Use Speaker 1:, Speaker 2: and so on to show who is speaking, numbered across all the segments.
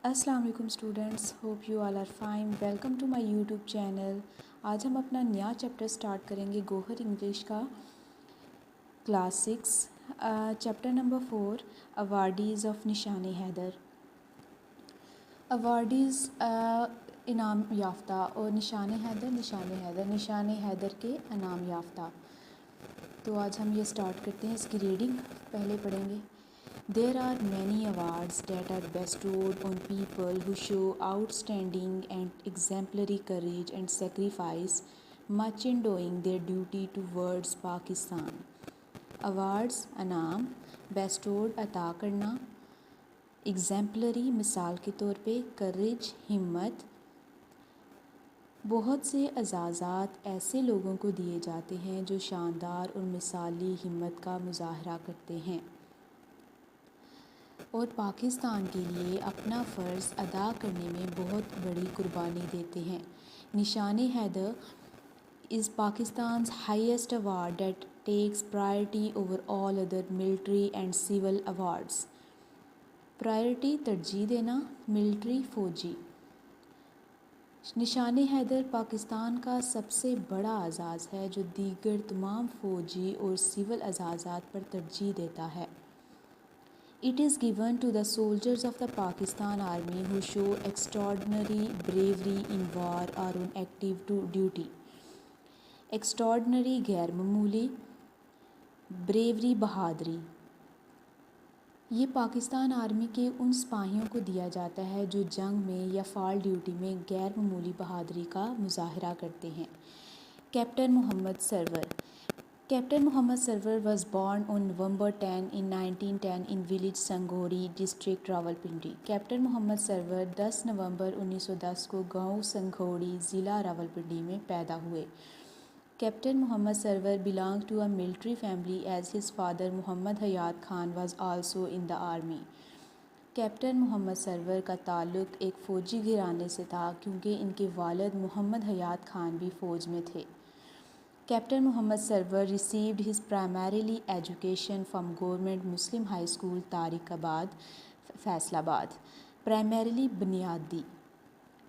Speaker 1: السلام علیکم students, hope you all are fine. Welcome to my YouTube channel. آج ہم اپنا نیا چیپٹر سٹارٹ کریں گے گوہر انگلش کا class 6 chapter number 4 awardees of Nishan Haider. اوارڈیز انعام یافتہ اور نشان حیدر کے انعام یافتہ. تو آج ہم یہ سٹارٹ کرتے ہیں. اس کی ریڈنگ پہلے پڑھیں گے. There are many awards that are bestowed on people who show outstanding and exemplary courage and sacrifice, much in doing their duty towards Pakistan. Awards انعام، bestowed عطا کرنا، exemplary مثال کے طور پہ، courage ہمت. بہت سے اعزازات ایسے لوگوں کو دیے جاتے ہیں جو شاندار اور مثالی ہمت کا مظاہرہ کرتے ہیں اور پاکستان کے لیے اپنا فرض ادا کرنے میں بہت بڑی قربانی دیتے ہیں. نشان Haider is Pakistan's highest award that takes priority over all other military and civil awards. Priority ترجیح دینا، ملٹری فوجی. نشان حیدر پاکستان کا سب سے بڑا اعزاز ہے جو دیگر تمام فوجی اور سول اعزازات پر ترجیح دیتا ہے. It is given to the soldiers of the Pakistan Army who show extraordinary bravery in war or on active duty. Extraordinary غیر معمولی، bravery بہادری. یہ پاکستان آرمی کے ان سپاہیوں کو دیا جاتا ہے جو جنگ میں یا فال ڈیوٹی میں غیر معمولی بہادری کا مظاہرہ کرتے ہیں. Captain Muhammad server. Captain Muhammad Sarwar was born on November 10 in 1910 in village Sanghori, district Rawalpindi. Captain Muhammad Sarwar 10 نومبر 1910 کو گاؤں سنگھوڑی، ضلع راولپنڈی میں پیدا ہوئے. Captain Muhammad Sarwar belonged to a military family as his father Muhammad Hayat Khan was also in the army. Captain Muhammad Sarwar کا تعلق ایک فوجی گھرانے سے تھا کیونکہ ان کے والد محمد حیات خان بھی فوج میں تھے. Captain Muhammad Sarwar received his primarily education from Government Muslim High School Tariqabad, Faisalabad. Primarily بنیادی.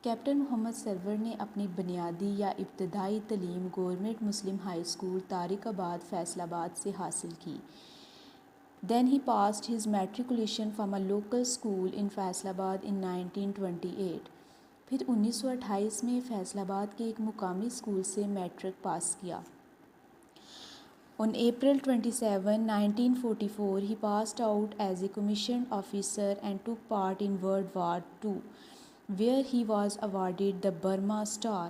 Speaker 1: کیپٹن محمد سرور نے اپنی بنیادی یا ابتدائی تعلیم گورنمنٹ مسلم ہائی اسکول طارق آباد فیصل آباد سے حاصل کی. Then he passed his matriculation from a local school in Faisalabad in 1928. پھر 1928 میں فیصل آباد کے ایک مقامی اسکول سے میٹرک پاس کیا. On April 27, 1944, he passed out as a commissioned officer and took part in World War II, where he was awarded the Burma Star.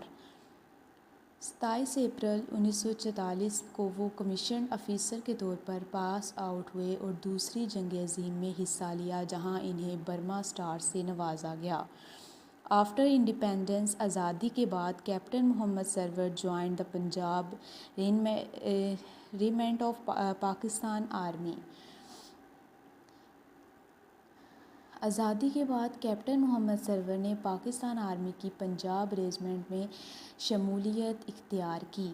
Speaker 1: 27 April 1944 کو وہ کمیشنڈ افیسر کے طور پر پاس آؤٹ ہوئے اور دوسری جنگ عظیم میں حصہ لیا جہاں انہیں برما اسٹار سے نوازا گیا. آفٹر انڈیپینڈنس، آزادی کے بعد captain Muhammad Sarwar joined the Punjab regiment of Pakistan army. آزادی کے بعد کیپٹن محمد سرور نے پاکستان آرمی کی پنجاب ریجیمنٹ میں شمولیت اختیار کی.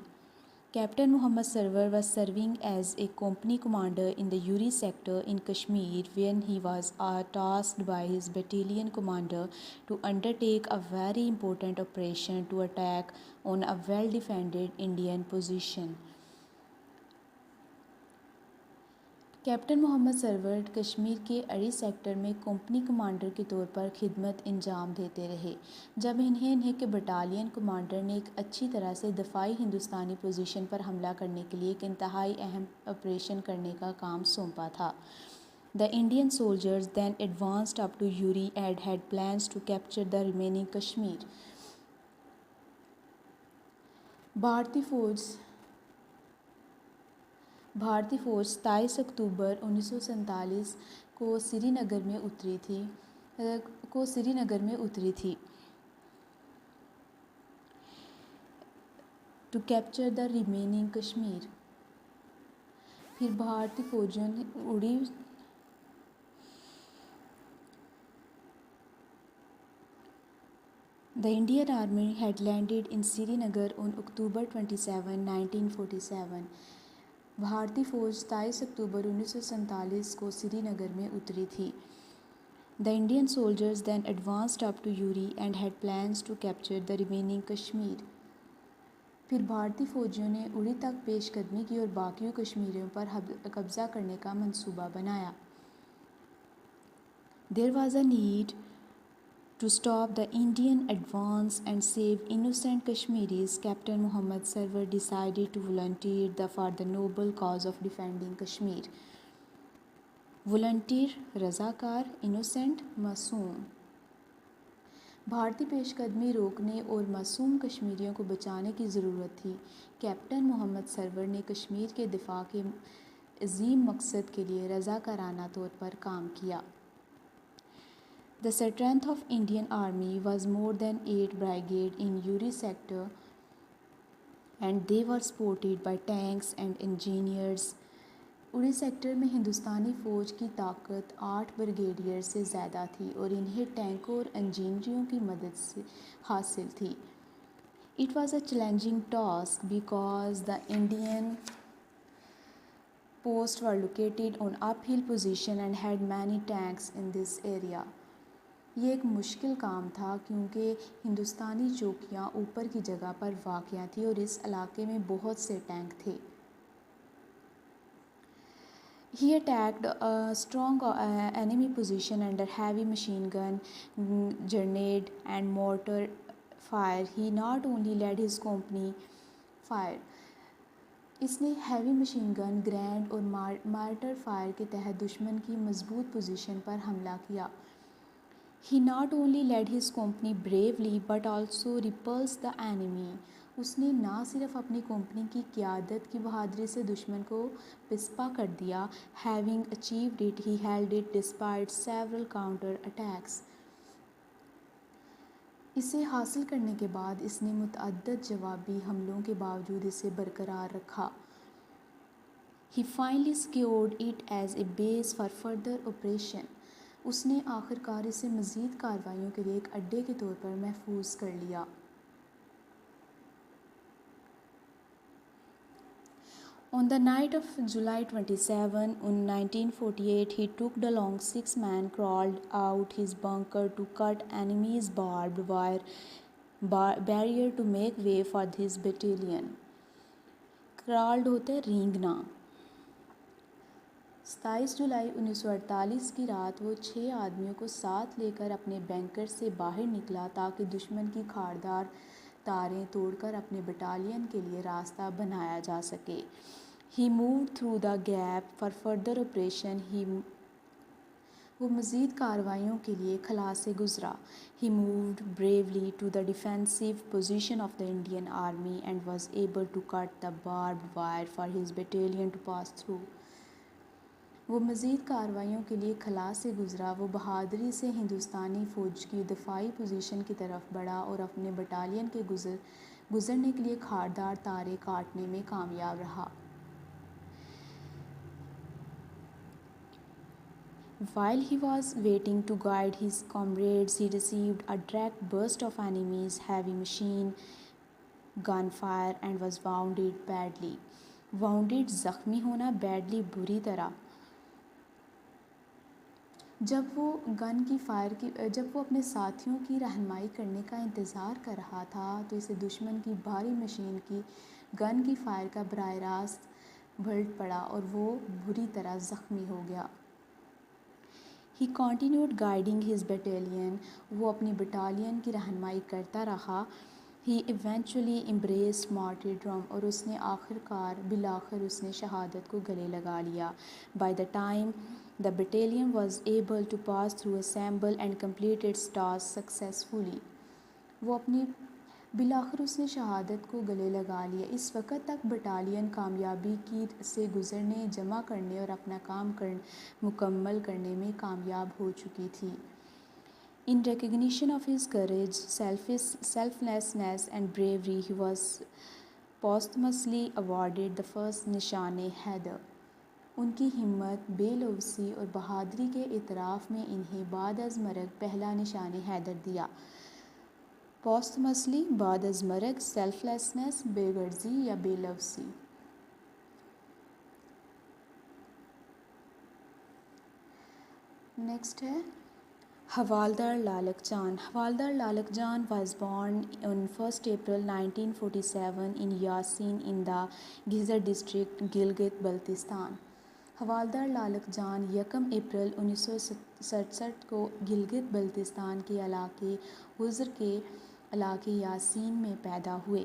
Speaker 1: Captain Muhammad Sarwar was serving as a company commander in the Uri sector in Kashmir when he was tasked by his battalion commander to undertake a very important operation to attack on a well-defended Indian position. Captain Muhammad Sarwar Kashmir کے Uri sector میں company commander کے طور پر خدمت انجام دیتے رہے جب انہیں کے بٹالین کمانڈر نے ایک اچھی طرح سے دفاعی ہندوستانی پوزیشن پر حملہ کرنے کے لیے ایک انتہائی اہم آپریشن کرنے کا کام سونپا تھا. The Indian soldiers then advanced up to Uri and had plans to capture the remaining Kashmir. بھارتی فوج 27 اکتوبر 1947 کو سری نگر میں اتری تھی to capture the remaining Kashmir. پھر بھارتی فوجوں نے اڑی The Indian Army had landed in Srinagar on October 27, 1947. بھارتی فوج 27 اکتوبر 1947 کو سری نگر میں اتری تھی. The Indian soldiers then advanced up to Uri and had plans to capture the remaining Kashmir. پھر بھارتی فوجیوں نے اڑی تک پیش قدمی کی اور باقیوں کشمیریوں پر قبضہ کرنے کا منصوبہ بنایا. There was a need to stop the Indian advance and save innocent Kashmiris. Captain Muhammad Sarwar decided to volunteer for the noble cause of defending Kashmir. Volunteer رضاکار, innocent معصوم. بھارتی پیش قدمی روکنے اور معصوم کشمیریوں کو بچانے کی ضرورت تھی. کیپٹن محمد سرور نے کشمیر کے دفاع کے عظیم مقصد کے لیے رضاکارانہ طور پر کام کیا. The strength of Indian Army was more than 8 brigades in Uri sector and they were supported by tanks and engineers. Uri sector میں ہندوستانی فوج کی طاقت 8 بریگیڈیئر سے زیادہ تھی اور انہیں ٹینکوں اور انجینئروں کی مدد سے حاصل تھی. It was a challenging task because the Indian posts were located on uphill position and had many tanks in this area. یہ ایک مشکل کام تھا کیونکہ ہندوستانی چوکیاں اوپر کی جگہ پر واقع تھیں اور اس علاقے میں بہت سے ٹینک تھے. He attacked a strong enemy position under heavy machine gun, grenade and mortar fire. He not only led his company fire. اس نے ہیوی مشین گن، گرینیڈ اور مارٹر فائر کے تحت دشمن کی مضبوط پوزیشن پر حملہ کیا. He not only led his company bravely but also repulsed the enemy. اس نے نہ صرف اپنی کمپنی کی قیادت کی بہادری سے دشمن کو پسپا کر دیا. Having achieved it, he held it despite several counter attacks. اسے حاصل کرنے کے بعد اس نے متعدد جوابی حملوں کے باوجود اسے برقرار رکھا. He finally secured it as a base for further operation. اس نے آخر کار اسے مزید کارروائیوں کے لیے ایک اڈے کے طور پر محفوظ کر لیا. On the night of July 27, 1948, he took the long 6-man crawled out his bunker to cut enemy's barbed wire barrier to make way for his battalion. Crawled ہوتا ہے رینگنا. 27 جولائی 1948 کی رات وہ 6 آدمیوں کو ساتھ لے کر اپنے بنکر سے باہر نکلا تاکہ دشمن کی کھاردار تاریں توڑ کر اپنے بٹالین کے لیے راستہ بنایا جا سکے. He moved through the gap for further operation. وہ مزید کارروائیوں کے لیے خلا سے گزرا. He moved bravely to the defensive position of the Indian Army and was able to cut the barbed wire for his battalion to pass through. وہ مزید کارروائیوں کے لیے خلا سے گزرا. وہ بہادری سے ہندوستانی فوج کی دفاعی پوزیشن کی طرف بڑھا اور اپنے بٹالین کے گزرنے کے لیے کھاردار تاریں کاٹنے میں کامیاب رہا. While he was waiting to guide his comrades, he received a direct burst of enemy's heavy machine gun fire and was wounded badly. Wounded زخمی ہونا, badly بری طرح. جب وہ اپنے ساتھیوں کی رہنمائی کرنے کا انتظار کر رہا تھا تو اسے دشمن کی بھاری مشین کی گن کی فائر کا براہ راست بلٹ پڑا اور وہ بری طرح زخمی ہو گیا. He continued guiding his battalion. وہ اپنی بٹالین کی رہنمائی کرتا رہا. He eventually embraced martyrdom. اور اس نے بالآخر اس نے شہادت کو گلے لگا لیا. By the time the battalion was able to pass through, assemble and complete its task successfully. بالآخر اس نے شہادت کو گلے لگا لیا. اس وقت تک بٹالین کامیابی سے گزرنے، جمع کرنے اور اپنا کام مکمل کرنے میں کامیاب ہو چکی تھی. In recognition of his courage, selflessness and bravery, he was posthumously awarded the first نشان حیدر. ان کی ہمت، بے لوثی اور بہادری کے اعتراف میں انہیں بعد از مرگ پہلا نشان حیدر دیا. posthumously بعد از مرگ، selflessness بے غرضی یا بے لوثی. نیکسٹ ہے Havaldar Lalak Jaan. Havaldar Lalak Jaan was born on 1st April 1947 in Yasin in the Gizar district, Gilgit-Baltistan. حوالدار لالک جان یکم اپریل 1967 کو گلگت بلتستان کے علاقے غزر کے علاقے یاسین میں پیدا ہوئے.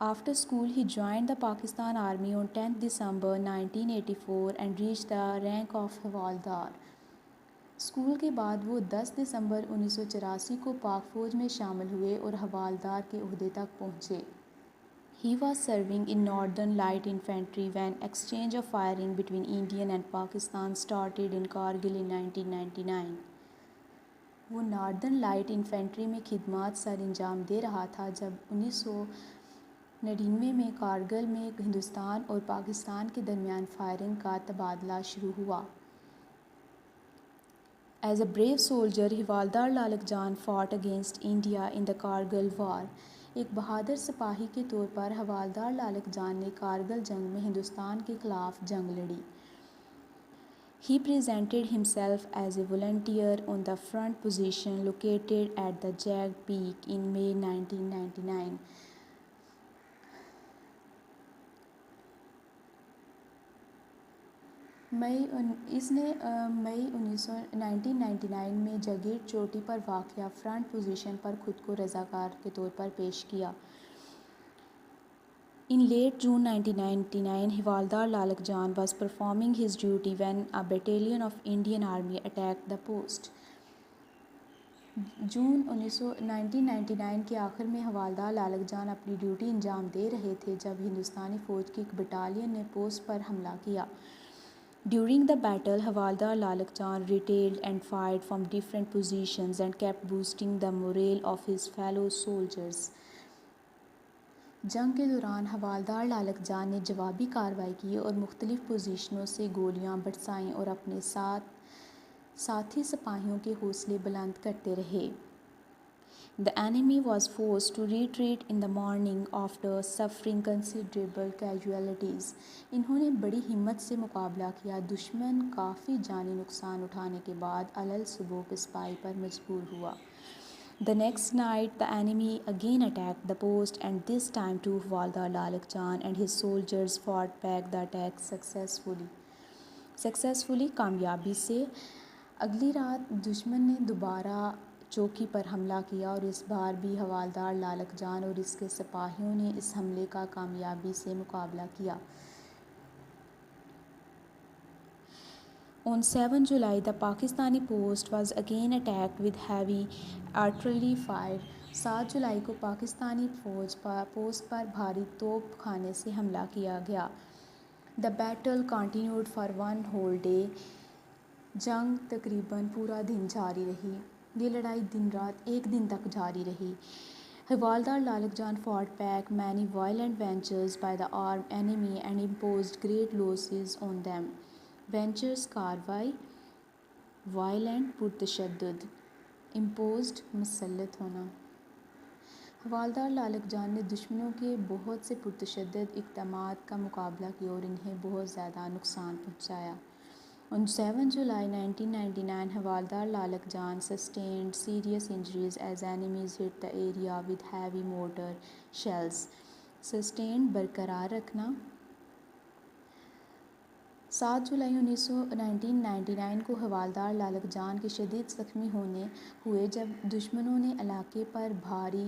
Speaker 1: After school, he joined the Pakistan Army on 10th December 1984 and reached the rank of Havaldar. School کے بعد وہ 10 دسمبر 1984 کو پاک فوج میں شامل ہوئے اور حوالدار کے عہدے تک پہنچے. He was serving in Northern Light Infantry when exchange of firing between India and Pakistan started in Kargil in 1999. وہ ناردرن لائٹ انفینٹری میں خدمات سر انجام دے رہا تھا جب 1999 میں کارگل میں ہندوستان اور پاکستان کے درمیان فائرنگ کا تبادلہ شروع ہوا. As a brave soldier, Havaldar Lalak Jaan fought against India in the Kargil war. ایک بہادر سپاہی کے طور پر حوالدار لالک جان نے کارگل جنگ میں ہندوستان کے خلاف جنگ لڑی. He presented himself as a volunteer on the front position located at the jagged peak in May 1999. اس نے مئی 1999 میں جگیٹ چوٹی پر واقع فرنٹ پوزیشن پر خود کو رضاکار کے طور پر پیش کیا. In late June 1999, Havaldar Lalak Jaan was performing his duty when a battalion of Indian Army attacked the post. جون 1999 کے آخر میں حوالدار لالک جان اپنی ڈیوٹی انجام دے رہے تھے جب ہندوستانی فوج کی ایک بٹالین نے پوسٹ پر حملہ کیا. During the battle, Havaldar Lalak Jaan retailed and fired from different positions and kept boosting the morale of his fellow soldiers. جنگ کے دوران حوالدار لالک جان نے جوابی کارروائی کی اور مختلف پوزیشنوں سے گولیاں برسائیں اور اپنے ساتھی سپاہیوں کے حوصلے بلند کرتے رہے. The enemy was forced to retreat in the morning after suffering considerable casualties. انہوں نے بڑی ہمت سے مقابلہ کیا. دشمن کافی جانی نقصان اٹھانے کے بعد علل صبح پسپائی پر مجبور ہوا. The next night, the enemy again attacked the post, and this time too Havaldar Lalak Jaan and his soldiers fought back the attack successfully. کامیابی سے. اگلی رات دشمن نے دوبارہ چوکی پر حملہ کیا اور اس بار بھی حوالدار لالک جان اور اس کے سپاہیوں نے اس حملے کا کامیابی سے مقابلہ کیا. On 7 July, the Pakistani post was again attacked with heavy artillery fire. 7 جولائی کو پاکستانی فوج پوسٹ پر بھاری توپ خانے سے حملہ کیا گیا. The battle continued for one whole day. جنگ تقریباً پورا دن جاری رہی. یہ لڑائی دن رات ایک دن تک جاری رہی. حوالدار لالک جان fought back many violent ventures by the armed enemy and imposed great losses on them. Ventures کاروائی violent پرتشدد imposed مسلط ہونا. حوالدار لالک جان نے دشمنوں کے بہت سے پرتشدد اقدامات کا مقابلہ کیا اور انہیں بہت زیادہ نقصان پہنچایا. On 7 July 1999, حوالدار لالک John sustained serious injuries as enemies hit the area with heavy mortar shells. Sustained برقرار رکھنا. 7 جولائی 1999 کو حوالدار لالک جان کے شدید زخمی ہوئے جب دشمنوں نے علاقے پر بھاری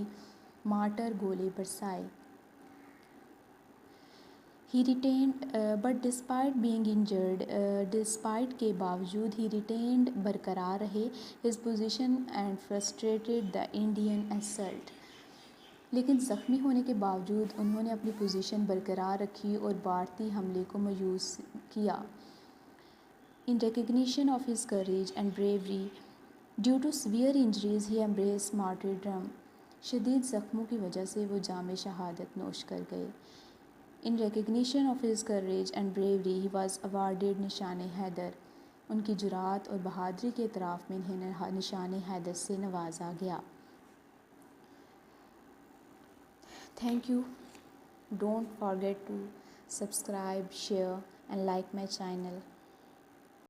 Speaker 1: mortar گولے برسائے. He retained, but despite being injured, despite کے باوجود he retained برقرار رہے his position and frustrated the Indian assault. لیکن زخمی ہونے کے باوجود انہوں نے اپنی پوزیشن برقرار رکھی اور بھارتی حملے کو مایوس کیا. In recognition of his courage and bravery, due to severe injuries he embraced martyrdom. شدید زخموں کی وجہ سے وہ جام شہادت نوش کر گئے. In recognition of his courage and bravery, he was awarded نشان حیدر. ان کی جرأت اور بہادری کے اعتراف میں انہیں نشان حیدر سے نوازا گیا. Thank you. Don't forget to subscribe, share and like my channel.